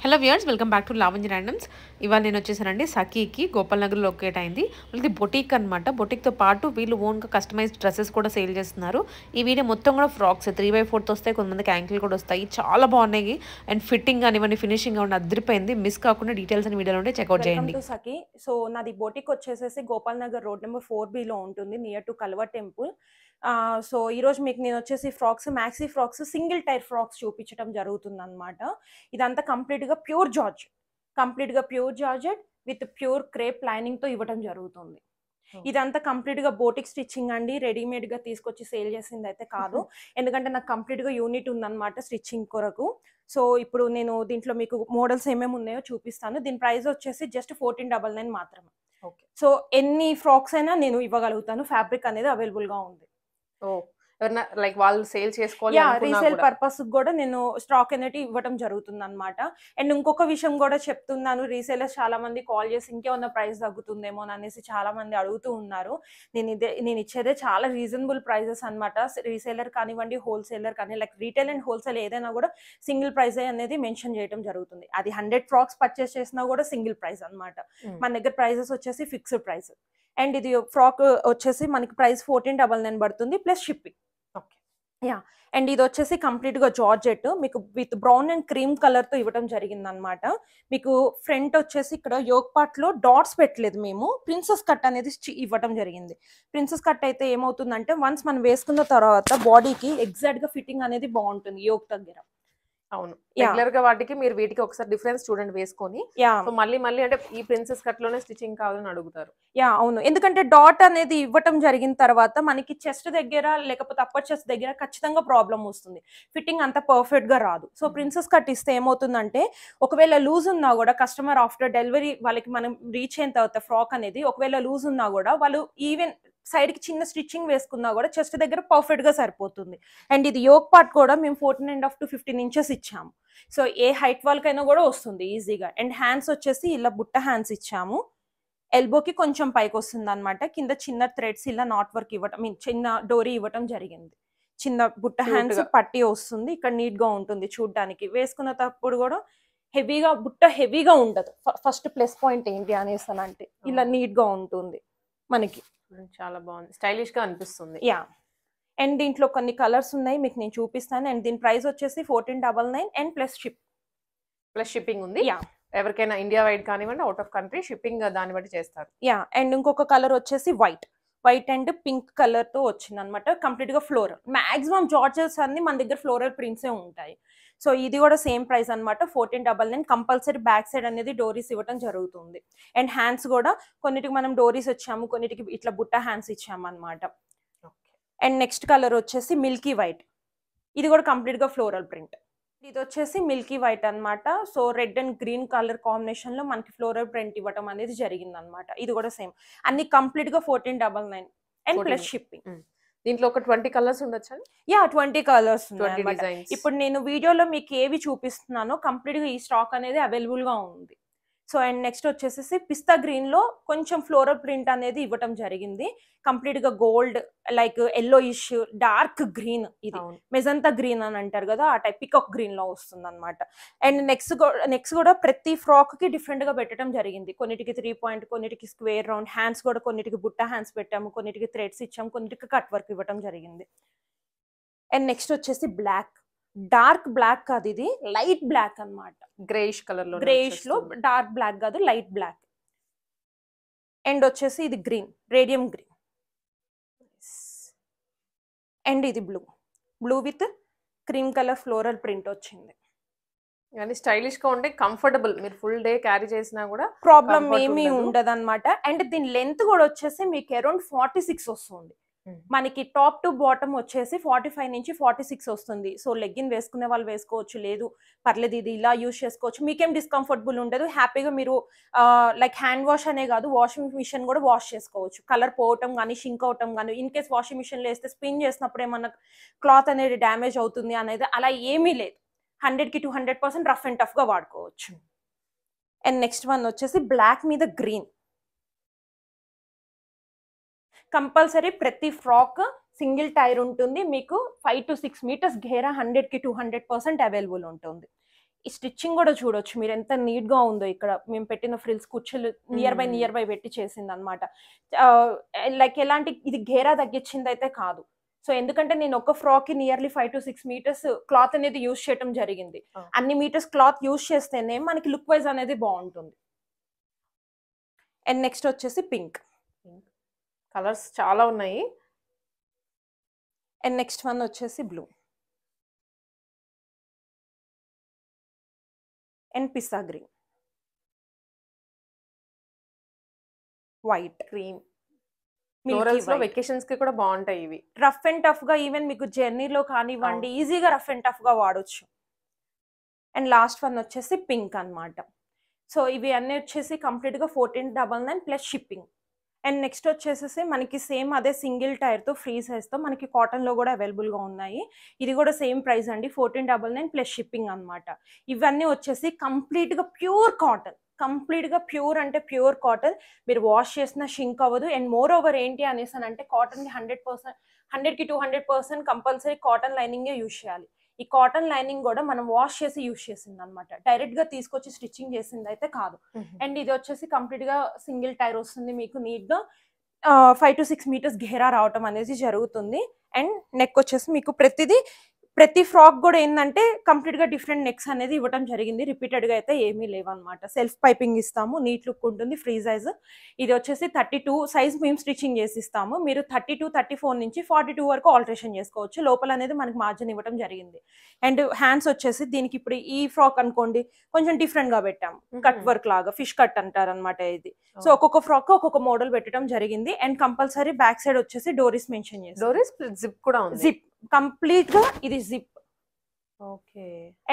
Hello viewers, welcome back to Lavanya randoms. ఇవాళ నేను వచ్చేసానండి సఖీకి గోపాల్ నగర్ లొకేట్ అయింది. వాళ్ళది బొటిక్ అనమాట. బొటిక్తో పాటు వీళ్ళు ఓన్గా కస్టమైజ్డ్ డ్రెస్సెస్ కూడా సేల్ చేస్తున్నారు. ఈ వీడియో మొత్తం కూడా ఫ్రాక్స్ 3/4 వస్తాయి, కొంతమందికి యాంకిల్ కూడా వస్తాయి. చాలా బాగున్నాయి అండ్ ఫిట్టింగ్ కానివ్వండి, ఫినిషింగ్ కానివ్వండి అదిరిపోయింది. మిస్ కాకుండా డీటెయిల్స్ అని వీడియోలో ఉంటే చెక్అవుట్ చేయండి. Welcome to Sakhi. సో నాది బొటిక్ వచ్చేసేసి Gopal Nagar road number 4B ఉంటుంది, నియర్ టు కల్వర్ టెంపుల్. సో ఈరోజు మీకు నేను వచ్చేసి frocks, maxi frocks, single tier frocks చూపించడం జరుగుతుంది అనమాట. ఇదంతా కంప్లీట్గా pure georgette with pure crepe లైనింగ్తో ఇవ్వడం జరుగుతుంది. ఇదంతా కంప్లీట్గా బోటిక్ స్టిచ్చింగ్ అండి, రెడీమేడ్గా తీసుకొచ్చి సేల్ చేసింది అయితే కాదు. ఎందుకంటే నాకు కంప్లీట్గా యూనిట్ ఉందన్నమాట స్టిచ్చింగ్ కొరకు. సో ఇప్పుడు నేను దీంట్లో మీకు మోడల్స్ ఏమేమి ఉన్నాయో చూపిస్తాను. దీని ప్రైస్ వచ్చేసి జస్ట్ 1499 మాత్రమే. ఓకే. సో ఎన్ని ఫ్రాక్స్ అయినా నేను ఇవ్వగలుగుతాను. ఫ్యాబ్రిక్ అనేది అవైలబుల్గా ఉంది. ఎవరైనా లైక్ వాళ్ళు సేల్ చేసుకోవాలి రీసేల్ పర్పస్ కూడా నేను స్టాక్ అనేది ఇవ్వడం జరుగుతుంది అనమాట. అండ్ ఇంకొక విషయం కూడా చెప్తున్నాను, రీసేలర్స్ చాలా మంది కాల్ చేసి ఇంకేమన్నా ప్రైస్ తగ్గుతుందేమో అనేసి చాలా మంది అడుగుతూ ఉన్నారు. నేను ఇచ్చేదే చాలా రీజనబుల్ ప్రైజెస్ అనమాట. రీసేలర్ కానివ్వండి, హోల్సేలర్ కానీ, లైక్ రీటైల్ అండ్ హోల్సేల్ ఏదైనా కూడా సింగిల్ ప్రైస్ అనేది మెన్షన్ చేయడం జరుగుతుంది. అది 100 ఫ్రాక్స్ పర్చేస్ చేసినా కూడా సింగిల్ ప్రైస్ అనమాట. మన దగ్గర ప్రైజెస్ వచ్చేసి ఫిక్స్డ్ ప్రైస్. అండ్ ఇది ఫ్రాక్ వచ్చేసి మనకి ప్రైస్ 1499 పడుతుంది ప్లస్ షిప్పింగ్. అండ్ ఇది వచ్చేసి కంప్లీట్గా జార్జెట్, మీకు విత్ బ్రౌన్ అండ్ క్రీమ్ కలర్తో ఇవ్వడం జరిగింది అనమాట. మీకు ఫ్రంట్ వచ్చేసి ఇక్కడ యోక్ పార్ట్లో డాట్స్ పెట్టలేదు, మేము ప్రిన్సెస్ కట్ అనేది ఇవ్వడం జరిగింది. ప్రిన్సెస్ కట్ అయితే ఏమవుతుందంటే వన్స్ మనం వేసుకున్న తర్వాత బాడీకి ఎగ్జాక్ట్గా ఫిట్టింగ్ అనేది బాగుంటుంది యోక్ దగ్గర. అవును, రెగ్యులర్ గా వాటికి మీరు వీటికి ఒకసారి డిఫరెన్స్ చూడండి వేసుకొని. సో మళ్ళీ అంటే ఈ ప్రిన్సెస్ కట్ లోనే స్టిచ్చింగ్ కావాలని అడుగుతారు. అవును, ఎందుకంటే డాట్ అనేది ఇవ్వటం జరిగిన తర్వాత మనకి చెస్ట్ దగ్గర లేకపోతే అప్పర్ చెస్ట్ దగ్గర ఖచ్చితంగా ప్రాబ్లం వస్తుంది, ఫిట్టింగ్ అంత పర్ఫెక్ట్ గా రాదు. సో ప్రిన్సెస్ కట్ ఇస్తే ఏమవుతుందంటే ఒకవేళ లూజ్ ఉన్నా కూడా కస్టమర్ ఆఫ్టర్ డెలివరీ వాళ్ళకి మనం రీచ్ అయిన తర్వాత ఫ్రాక్ అనేది ఒకవేళ లూజ్ ఉన్నా కూడా వాళ్ళు ఈవెన్ సైడ్ కి చిన్న స్టిచ్చింగ్ వేసుకున్నా కూడా చెస్ట్ దగ్గర పర్ఫెక్ట్ గా సరిపోతుంది. అండ్ ఇది యోక్ పార్ట్ కూడా మేము 14.5 to 15 ఇంచెస్ ఇచ్చాము. సో ఏ హైట్ వాళ్ళకైనా కూడా వస్తుంది ఈజీగా. అండ్ హ్యాండ్స్ వచ్చేసి ఇలా బుట్ట హ్యాండ్స్ ఇచ్చాము, ఎల్బోకి కొంచెం పైకి వస్తుంది అనమాట. కింద చిన్న థ్రెడ్స్ ఇలా నాట్ వర్క్ ఇవ్వటం, చిన్న డోరీ ఇవ్వటం జరిగింది. చిన్న బుట్ట హ్యాండ్స్ పట్టి వస్తుంది, ఇక్కడ నీట్ గా ఉంటుంది చూడడానికి. వేసుకున్నప్పుడు కూడా హెవీగా బుట్ట హెవీగా ఉండదు. ఫస్ట్ ప్లస్ పాయింట్ ఏంటి అనేసానంటే ఇలా నీట్ గా ఉంటుంది మనకి. చాలా బాగుంది, స్టైలిష్ గా అనిపిస్తుంది. అండ్ దీంట్లో కొన్ని కలర్స్ ఉన్నాయి, మీకు నేను చూపిస్తాను. అండ్ దీని ప్రైస్ వచ్చేసి 1499 అండ్ ప్లస్ షిప్పింగ్ ఉంది. ఎవరికైనా ఇండియా వైడ్ కానివ్వండి, అవుట్ ఆఫ్ కంట్రీ షిప్పింగ్ దాన్ని బట్టి చేస్తారు. అండ్ ఇంకొక కలర్ వచ్చేసి వైట్ అండ్ పింక్ కలర్ తో వచ్చింది అనమాట. కంప్లీట్ గా ఫ్లోరల్, మాక్సిమం జార్జెస్ అన్ని మన దగ్గర ఫ్లోరల్ ప్రింట్సే ఉంటాయి. సో ఇది కూడా సేమ్ ప్రైస్ అనమాట, 1499. కంపల్సరీ బ్యాక్ సైడ్ అనేది డోరీస్ ఇవ్వడం జరుగుతుంది. అండ్ హ్యాండ్స్ కూడా కొన్నిటికి మనం డోరీస్ వచ్చాము, కొన్నిటికి ఇట్లా బుట్ట హ్యాండ్స్ ఇచ్చాము అనమాట. అండ్ నెక్స్ట్ కలర్ వచ్చేసి మిల్కీ వైట్, ఇది కూడా కంప్లీట్ గా ఫ్లోరల్ ప్రింట్. ఇది వచ్చేసి మిల్కీ వైట్ అనమాట. So red and green colour combination లో మనకి ఫ్లోరల్ ప్రింట్ ఇవ్వడం అనేది జరిగింది అనమాట. ఇది కూడా సేమ్, అన్ని కంప్లీట్ గా 1499 అండ్ ప్లస్ షిప్పింగ్. దీంట్లో ఒక 20 కలర్స్ ఉండొచ్చు. 20 కలర్స్ ఉన్నాయి. ఇప్పుడు నేను వీడియోలో మీకు ఏవి చూపిస్తున్నానో కంప్లీట్ గా ఈ స్టాక్ అనేది అవైలబుల్ గా ఉంది. సో అండ్ నెక్స్ట్ వచ్చేసి పిస్తా గ్రీన్ లో కొంచెం ఫ్లోరల్ ప్రింట్ అనేది ఇవ్వటం జరిగింది. కంప్లీట్ గా గోల్డ్ లైక్ ఎల్లో ఇష్ డార్క్ గ్రీన్, ఇది మెజంతా గ్రీన్ అని అంటారు కదా, ఆ టైప్ పికాక్ గ్రీన్ లో వస్తుంది అనమాట. అండ్ నెక్స్ట్ కూడా ప్రతి ఫ్రాక్ కి డిఫరెంట్ గా పెట్టడం జరిగింది. కొన్నిటికి 3 పాయింట్, కొన్నిటికి స్క్వేర్ రౌండ్ హ్యాండ్స్ కూడా, కొన్నిటికి బుట్ట హ్యాండ్స్ పెట్టాము, కొన్నిటికి థ్రెడ్స్ ఇచ్చాము, కొన్నిటికి కట్ వర్క్ ఇవ్వడం జరిగింది. అండ్ నెక్స్ట్ వచ్చేసి బ్లాక్, డార్క్ బ్లాక్ కాదు, ఇది లైట్ బ్లాక్ అనమాట. గ్రేష్ కలర్ లో, గ్రేష్ లో డార్క్ బ్లాక్ కాదు, లైట్ బ్లాక్. అండ్ వచ్చేసి ఇది గ్రీన్, రేడియం గ్రీన్. అండ్ ఇది blue with cream colour floral print వచ్చింది. కానీ స్టైలిష్ గా ఉంటే కంఫర్టబుల్, మీరు ఫుల్ డే క్యారీ చేసినా కూడా ప్రాబ్లం ఏమీ ఉండదు అనమాట. అండ్ దీని లెంత్ కూడా వచ్చేసి మీకు అరౌండ్ 46 వస్తుంది. మనకి టాప్ టు బాటమ్ వచ్చేసి 45 నుంచి 46 వస్తుంది. సో లెగ్గిన్ వేసుకునే వాళ్ళు వేసుకోవచ్చు, లేదు పర్లేదు ఇది ఇలా యూజ్ చేసుకోవచ్చు, మీకేం డిస్కంఫర్టబుల్ ఉండదు. హ్యాపీగా మీరు లైక్ హ్యాండ్ వాష్ అనే కాదు, వాషింగ్ మిషన్ కూడా వాష్ చేసుకోవచ్చు. కలర్ పోవటం కానీ షింక్ అవటం కానీ, ఇన్ కేస్ వాషింగ్ మిషన్లో వేస్తే స్పిన్ చేసినప్పుడు ఏమన్నా క్లాత్ అనేది డ్యామేజ్ అవుతుంది అనేది అలా ఏమీ లేదు. 100కి 200% రఫ్ అండ్ టఫ్ గా వాడుకోవచ్చు. అండ్ నెక్స్ట్ వన్ వచ్చేసి బ్లాక్ మీద గ్రీన్. కంపల్సరీ ప్రతి ఫ్రాక్ సింగిల్ టైర్ ఉంటుంది, మీకు 5 to 6 మీటర్స్ ఘేరా 100కి 200% అవైలబుల్ ఉంటుంది. ఈ స్టిచ్చింగ్ కూడా చూడొచ్చు మీరు ఎంత నీట్ గా ఉందో. ఇక్కడ మేము పెట్టిన ఫ్రిల్స్ కుచ్చులు నియర్ బై పెట్టి చేసింది అనమాట. లైక్ ఎలాంటి ఇది ఘేరా తగ్గించింది అయితే కాదు. సో ఎందుకంటే నేను ఒక ఫ్రాక్ కి నియర్లీ 5 to 6 మీటర్స్ క్లాత్ అనేది యూజ్ చేయడం జరిగింది. అన్ని మీటర్స్ క్లాత్ యూజ్ చేస్తేనే మనకి లుక్ వైజ్ అనేది బాగుంటుంది. అండ్ నెక్స్ట్ వచ్చేసి పింక్. కలర్స్ చాలా ఉన్నాయి. అండ్ నెక్స్ట్ వన్ వచ్చేసి blue and pista green, white, cream, florals లో వెకేషన్స్ కి కూడా బాగుంటాయి ఇవి. రఫ్ అండ్ టఫ్ గా ఈవెన్ మీకు జర్నీలో కానివ్వండి ఈజీగా రఫ్ అండ్ టఫ్ గా వాడొచ్చు. అండ్ లాస్ట్ వన్ వచ్చేసి పింక్ అన్నమాట. సో ఇవి అన్నీ వచ్చేసి కంప్లీట్ గా 1499 ప్లస్ షిప్పింగ్. అండ్ నెక్స్ట్ వచ్చేసేసి మనకి సేమ్ అదే సింగిల్ టైర్ తో ఫ్రీ సైజ్ తో మనకి కాటన్ లో కూడా అవైలబుల్ గా ఉన్నాయి. ఇది కూడా సేమ్ ప్రైస్ అండి, 1499 ప్లస్ షిప్పింగ్ అన్నమాట. ఇవన్నీ వచ్చేసి కంప్లీట్ గా ప్యూర్ కాటన్, కంప్లీట్ గా ప్యూర్ అంటే ప్యూర్ కాటన్. మీరు వాష్ చేసిన షింక్ అవ్వదు. అండ్ మోర్ ఓవర్ ఏంటి అనేసి అంటే కాటన్ కి 100% 100 to 200% compulsory cotton lining use చేయాలి. ఈ కాటన్ లైనింగ్ కూడా మనం వాష్ చేసి యూజ్ చేసింది అనమాట, డైరెక్ట్ గా తీసుకొచ్చి స్టిచ్చింగ్ చేసింది అయితే కాదు. అండ్ ఇది వచ్చేసి కంప్లీట్ గా సింగిల్ టైర్ వస్తుంది మీకు, నీట్ గా 5 to 6 మీటర్స్ ఘేరా రావటం అనేది జరుగుతుంది. అండ్ నెక్ వచ్చేసి మీకు ప్రతి ఫ్రాక్ కూడా ఏంటంటే కంప్లీట్ గా డిఫరెంట్ నెక్స్ అనేది ఇవ్వడం జరిగింది. రిపీటెడ్ గా అయితే ఏమీ లేవన్నమాట. సెల్ఫ్ పైపింగ్ ఇస్తాము, నీట్ లుక్ ఉంటుంది, ఫ్రీ సైజ్. ఇది వచ్చేసి 32 సైజ్ మేము స్టిచ్చింగ్ చేసి ఇస్తాము. మీరు 32, 34 నుంచి 42 వరకు ఆల్టరేషన్ చేసుకోవచ్చు. లోపల అనేది మనకి మార్జిన్ ఇవ్వడం జరిగింది. అండ్ హ్యాండ్స్ వచ్చేసి దీనికి ఇప్పుడు ఈ ఫ్రాక్ అనుకోండి కొంచెం డిఫరెంట్ గా పెట్టాము, కట్ వర్క్ లాగా, ఫిష్ కట్ అంటారు అనమాట ఇది. సో ఒక్కొక్క ఫ్రాక్ ఒక్కొక్క మోడల్ పెట్టడం జరిగింది. అండ్ కంపల్సరీ బ్యాక్ సైడ్ వచ్చేసి డోరీస్ మెన్షన్ చేసి, డోరీస్ జిప్ కూడా ఉంది. జిప్ కంప్లీట్ గా ఇది జిప్. ఓకే.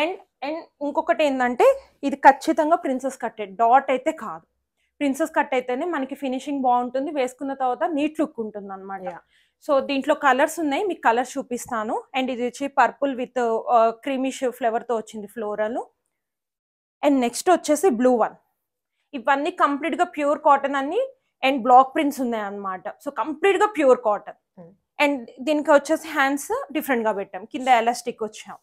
అండ్ అండ్ ఇంకొకటి ఏంటంటే ఇది ఖచ్చితంగా ప్రిన్సెస్ కట్టెడ్, డాట్ అయితే కాదు. ప్రిన్సెస్ కట్ అయితేనే మనకి ఫినిషింగ్ బాగుంటుంది, వేసుకున్న తర్వాత నీట్ లుక్ ఉంటుంది అనమాట. సో దీంట్లో కలర్స్ ఉన్నాయి, మీకు కలర్స్ చూపిస్తాను. అండ్ ఇది వచ్చి పర్పుల్ విత్ క్రీమిష్ ఫ్లేవర్ తో వచ్చింది ఫ్లోరల్. అండ్ నెక్స్ట్ వచ్చేసి బ్లూ వన్. ఇవన్నీ కంప్లీట్ గా ప్యూర్ కాటన్ అన్ని అండ్ బ్లాక్ ప్రింట్స్ ఉన్నాయి అన్నమాట. సో కంప్లీట్ గా ప్యూర్ కాటన్. అండ్ దీనికి వచ్చేసి హ్యాండ్స్ డిఫరెంట్ గా పెట్టాం, కింద ఎలాస్టిక్ వచ్చాం.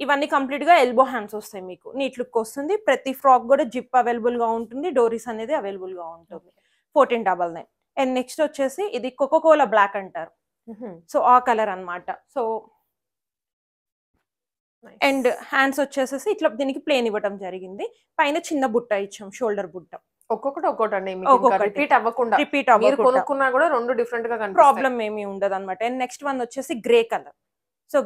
ఇవన్నీ కంప్లీట్ గా ఎల్బో హ్యాండ్స్ వస్తాయి, మీకు నీట్ లుక్ వస్తుంది. ప్రతి ఫ్రాక్ కూడా జిప్ అవైలబుల్ గా ఉంటుంది, డోరీస్ అనేది అవైలబుల్ గా ఉంటుంది. 1499. అండ్ నెక్స్ట్ వచ్చేసి ఇది కోకోకోలా బ్లాక్ అంటారు, సో ఆ కలర్ అన్నమాట. సో అండ్ హ్యాండ్స్ వచ్చేసేసి ఇట్లా దీనికి ప్లేన్ ఇవ్వడం జరిగింది. పైన చిన్న బుట్ట ఇచ్చాం, షోల్డర్ బుట్ట. ఒక్కొక్కటి ఒక్కొక్కటి రిపీట్ అవ్వకుండా కొనుక్కున్నా కూడా రెండు డిఫరెంట్ గా ప్రాబ్లం ఏమీ ఉండదు అనమాట. అండ్ నెక్స్ట్ వన్ వచ్చేసి grey colour. So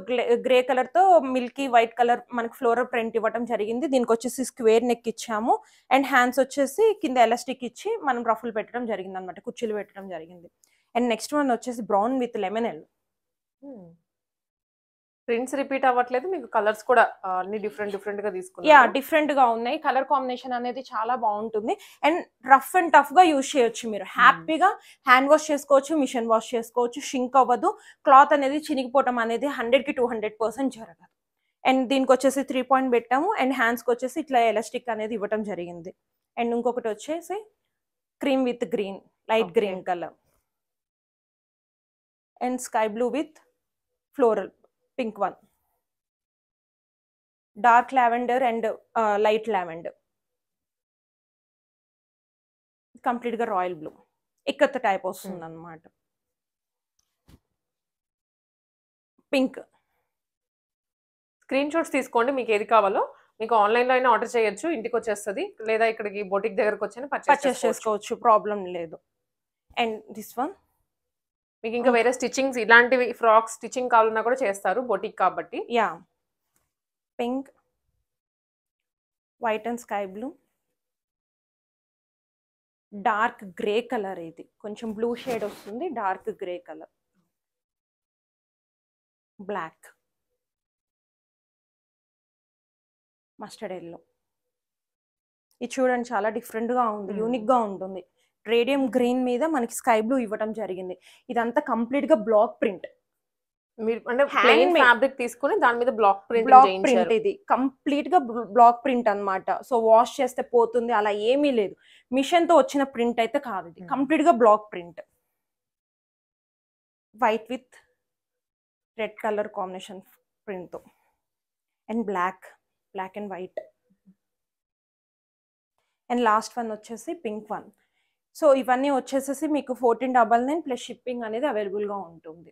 grey colour తో మిల్కీ వైట్ కలర్ మనకి ఫ్లోరల్ ప్రింట్ ఇవ్వడం జరిగింది. దీనికి వచ్చేసి స్క్వేర్ నెక్ ఇచ్చాము. అండ్ హ్యాండ్స్ వచ్చేసి కింద ఎలాస్టిక్ ఇచ్చి మనం రఫుల్ పెట్టడం జరిగింది అనమాట, కుర్చీలు పెట్టడం జరిగింది. అండ్ నెక్స్ట్ వన్ వచ్చేసి brown with lemon yellow. Prints repeat అవ్వట్లేదు, మీకు కలర్స్ కూడా అన్ని డిఫరెంట్ గా తీసుకున్నారు. యా డిఫరెంట్ గా ఉన్నాయి. కలర్ కాంబినేషన్ అనేది చాలా బాగుంటుంది. అండ్ రఫ్ అండ్ టఫ్ గా యూజ్ చేయొచ్చు, మీరు హ్యాపీగా హ్యాండ్ వాష్ చేసుకోవచ్చు, మిషన్ వాష్ చేసుకోవచ్చు, షింక్ అవ్వదు. క్లాత్ అనేది చినిగిపోవటం అనేది 100 to 200% జరగదు. అండ్ దీనికి వచ్చేసి 3 పాయింట్ పెట్టాము. అండ్ హ్యాండ్స్ కి వచ్చేసి ఇట్లా ఎలాస్టిక్ అనేది ఇవ్వటం జరిగింది. అండ్ ఇంకొకటి వచ్చేసి cream with green, light green colour. And sky blue with floral pink one, dark lavender and light lavender, complete గా రాయల్ బ్లూ ఇక్కత్ టైప్ వస్తుంది అన్నమాట. పింక్. స్క్రీన్ షాట్స్ తీసుకోండి, మీకు ఏది కావాలో. మీకు ఆన్లైన్ లో అయినా ఆర్డర్ చేయొచ్చు, ఇంటికి వచ్చేస్తుంది, లేదా ఇక్కడికి బొటిక్ దగ్గరకు వచ్చి పర్చేస్ చేసుకోవచ్చు, ప్రాబ్లం లేదు. అండ్ దిస్ వన్ మీకు ఇంకా వేరే స్టిచ్చింగ్స్ ఇలాంటివి ఫ్రాక్స్ స్టిచ్చింగ్ కావాలన్నా కూడా చేస్తారు బొటిక్ కాబట్టి. Yeah pink, white and sky blue, dark grey colour. ఇది కొంచెం బ్లూ షేడ్ వస్తుంది, dark grey colour, black, mustard yellow. ఇది చూడండి చాలా డిఫరెంట్ గా ఉంది, యూనిక్ గా ఉంటుంది. రేడియం గ్రీన్ మీద మనకి స్కై బ్లూ ఇవ్వడం జరిగింది. ఇదంతా కంప్లీట్ గా బ్లాక్ ప్రింట్. మీరు అంటే ప్లెయిన్ ఫ్యాబ్రిక్ తీసుకొని దాని మీద బ్లాక్ ప్రింట్ ఇది కంప్లీట్ గా బ్లాక్ ప్రింట్ అన్నమాట. సో వాష్ చేస్తే పోతుంది అలా ఏమీ లేదు, మిషన్ తో వచ్చిన ప్రింట్ అయితే కాదు, ఇది కంప్లీట్ గా block print. White with red colour combination print తో and black black and white. And last one వచ్చేసి పింక్ వన్. సో ఇవన్నీ వచ్చేసేసి మీకు 1499 ప్లస్ షిప్పింగ్ అనేది అవైలబుల్గా ఉంటుంది.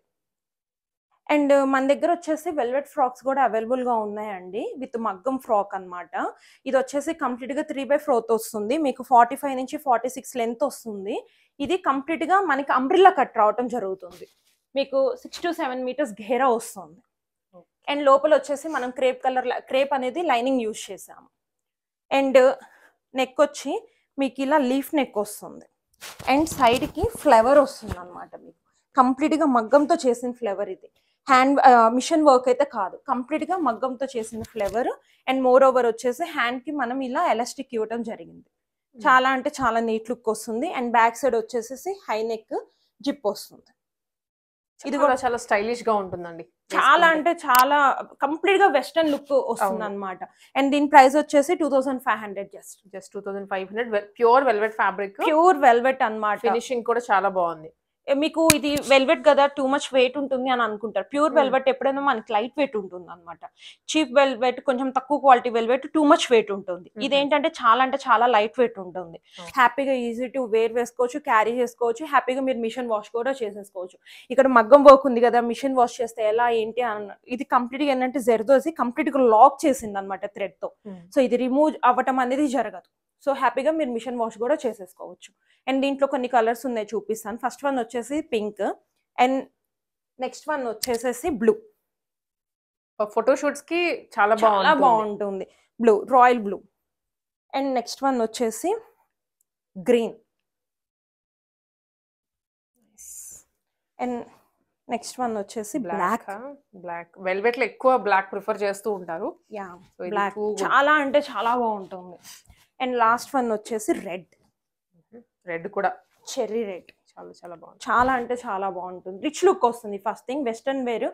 అండ్ మన దగ్గర వచ్చేసి వెల్వెట్ ఫ్రాక్స్ కూడా అవైలబుల్గా ఉన్నాయండి, విత్ మగ్గం ఫ్రాక్ అనమాట. ఇది వచ్చేసి కంప్లీట్గా 3/4 వస్తుంది, మీకు 45 నుంచి 46 లెంత్ వస్తుంది. ఇది కంప్లీట్గా మనకి అంబ్రిల్లా కట్ రావటం జరుగుతుంది, మీకు 6 to 7 మీటర్స్ ఘేరా వస్తుంది. అండ్ లోపల వచ్చేసి మనం క్రేప్ అనేది లైనింగ్ యూజ్ చేసాము. అండ్ నెక్ వచ్చి మీకు ఇలా లీఫ్ నెక్ వస్తుంది. అండ్ సైడ్కి ఫ్లవర్ వస్తుంది అనమాట, మీకు కంప్లీట్గా మగ్గంతో చేసిన ఫ్లవర్. ఇది మిషన్ వర్క్ అయితే కాదు, కంప్లీట్గా మగ్గంతో చేసిన ఫ్లవర్. అండ్ మోర్ ఓవర్ వచ్చేసి హ్యాండ్కి మనం ఇలా ఎలాస్టిక్ ఇవ్వడం జరిగింది. చాలా అంటే చాలా నీట్ లుక్ వస్తుంది. అండ్ బ్యాక్ సైడ్ వచ్చేసి హై నెక్ జిప్ వస్తుంది. ఇది కూడా చాలా స్టైలిష్ గా ఉంటుందండి, చాలా అంటే చాలా కంప్లీట్ గా వెస్టర్న్ లుక్ వస్తుంది అనమాట. అండ్ దీని ప్రైస్ వచ్చేసి 2500, just 2500. Pure velvet fabric, pure velvet అన్నమాట. ఫినిషింగ్ కూడా చాలా బాగుంది. మీకు ఇది వెల్వెట్ కదా టూ మచ్ వెయిట్ ఉంటుంది అని అనుకుంటారు. ప్యూర్ వెల్వెట్ ఎప్పుడైనా మనకి లైట్ వెయిట్ ఉంటుంది అనమాట. చీప్ వెల్వెట్ కొంచెం తక్కువ quality velvet too much weight ఉంటుంది. ఇదేంటంటే చాలా అంటే చాలా లైట్ వెయిట్ ఉంటుంది. హ్యాపీగా ఈజీ టు వేర్ వేసుకోవచ్చు, క్యారీ చేసుకోవచ్చు. హ్యాపీగా మీరు మిషన్ వాష్ కూడా చేసేసుకోవచ్చు. ఇక్కడ మగ్గం వర్క్ ఉంది కదా, మిషన్ వాష్ చేస్తే ఎలా ఏంటి అన్న, ఇది కంప్లీట్ గా ఏంటంటే జర్దోసి కంప్లీట్ గా లాక్ చేసింది అనమాట థ్రెడ్ తో. సో ఇది రిమూవ్ అవ్వటం అనేది జరగదు. సో హ్యాపీగా మీరు మిషన్ వాష్ కూడా చేసేసుకోవచ్చు. అండ్ దీంట్లో కొన్ని కలర్స్ ఉన్నాయి, చూపిస్తాను. ఫస్ట్ వన్ వచ్చేసి పింక్, అండ్ నెక్స్ట్ వన్ వచ్చేసేసి బ్లూ. ఫోటోషూట్స్ కి చాలా బాగుంటుంది blue, royal blue. And next one వచ్చేసి గ్రీన్. అండ్ నెక్స్ట్ వన్ వచ్చేసి బ్లాక్. వెల్వెట్ లో ఎక్కువ బ్లాక్ ప్రిఫర్ చేస్తూ ఉంటారు. యా, బ్లాక్ చాలా అంటే చాలా బాగుంటుంది. అండ్ లాస్ట్ వన్ వచ్చేసి రెడ్ కూడా చెర్రీ రెడ్. చాలా బాగుంది, చాలా అంటే చాలా బాగుంటుంది. రిచ్ లుక్ వస్తుంది. ఫస్ట్ థింగ్ వెస్టర్న్ వేర్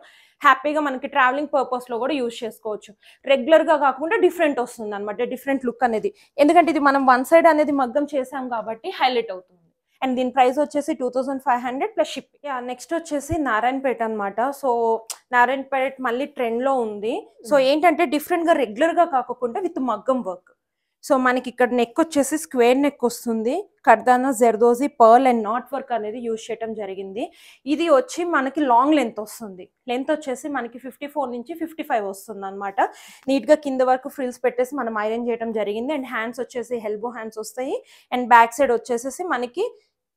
హ్యాపీగా మనకి ట్రావెలింగ్ పర్పస్ లో కూడా యూజ్ చేసుకోవచ్చు. రెగ్యులర్ గా కాకుండా డిఫరెంట్ వస్తుంది అనమాట, డిఫరెంట్ లుక్ అనేది. ఎందుకంటే ఇది మనం వన్ సైడ్ అనేది మగ్గం చేసాం కాబట్టి హైలైట్ అవుతుంది. అండ్ దీని ప్రైస్ వచ్చేసి 2500 ప్లస్ షిప్పింగ్. నెక్స్ట్ వచ్చేసి నారాయణపేట అనమాట. సో నారాయణపేట మళ్ళీ ట్రెండ్ లో ఉంది. సో ఏంటంటే డిఫరెంట్ గా రెగ్యులర్ గా కాకుండా విత్ మగ్గం వర్క్. సో మనకి ఇక్కడ నెక్ వచ్చేసి స్క్వేర్ నెక్ వస్తుంది. కర్దానా, జర్దోజీ, పర్ల్ అండ్ నాట్ వర్క్ అనేది యూజ్ చేయడం జరిగింది. ఇది వచ్చి మనకి లాంగ్ లెంత్ వస్తుంది. లెంత్ వచ్చేసి మనకి 54 నుంచి 55 వస్తుంది అనమాట. నీట్ గా కింద వరకు ఫ్రిల్స్ పెట్టేసి మనం ఐరన్ చేయడం జరిగింది. అండ్ హ్యాండ్స్ వచ్చేసి ఎల్బో హ్యాండ్స్ వస్తాయి. అండ్ బ్యాక్ సైడ్ వచ్చేసి మనకి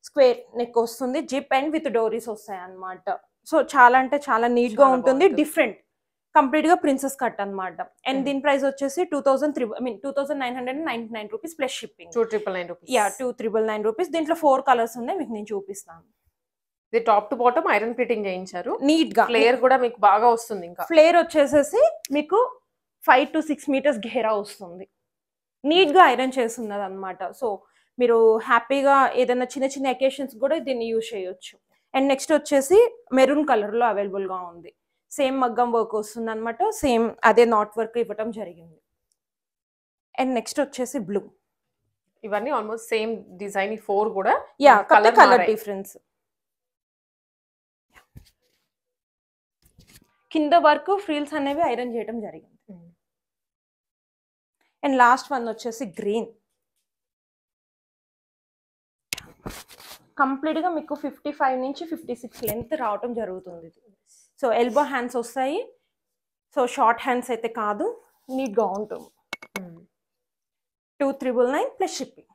స్క్వేర్ నెక్ వస్తుంది. జిప్ అండ్ విత్ డోరీస్ వస్తాయి అనమాట. సో చాలా అంటే చాలా నీట్ గా ఉంటుంది, డిఫరెంట్, కంప్లీట్ గా ప్రిన్సెస్ కట్ అనమాట. అండ్ దీని ప్రైస్ వచ్చేసి 2999 rupees plus shipping. 2999 rupees. Yeah, 2999 rupees. దీంట్లో 4 కలర్స్ ఉన్నాయి, మీకు నేను చూపిస్తాను. ఇది top to bottom iron fitting చేయించారు నీట్ గా. ఫ్లేర్ కూడా మీకు బాగా వస్తుంది. ఇంకా ఫ్లేర్ వచ్చేసేసి మీకు 5 to 6 మీటర్స్ ఘేరా వస్తుంది. నీట్ గా ఐరన్ చేస్తున్నది అనమాట. సో మీరు హ్యాపీగా ఏదైనా చిన్న చిన్న అకేషన్స్ కూడా దీన్ని యూజ్ చేయొచ్చు. అండ్ నెక్స్ట్ వచ్చేసి మెరూన్ కలర్ లో అవైలబుల్ గా ఉంది. సేమ్ మగ్గం వర్క్ వస్తుంది అనమాట, సేమ్ అదే నాట్ వర్క్ ఇవ్వటం జరిగింది. అండ్ నెక్స్ట్ వచ్చేసి బ్లూ. ఇవన్నీ ఆల్మోస్ట్ సేమ్ డిజైన్, 4 కూడా. Yeah, colour difference. కింద వర్క్ ఫ్రీల్స్ అనేవి ఐరన్ చేయడం జరిగింది. అండ్ లాస్ట్ వన్ వచ్చేసి గ్రీన్. కంప్లీట్ గా మీకు 55 నుంచి 56 లెంత్ రావటం జరుగుతుంది. సో ఎల్బో హ్యాండ్స్ వస్తాయి. సో షార్ట్ హ్యాండ్స్ అయితే కాదు, నీట్ గా ఉంటుంది. 2999 ప్లస్ షిప్పింగ్.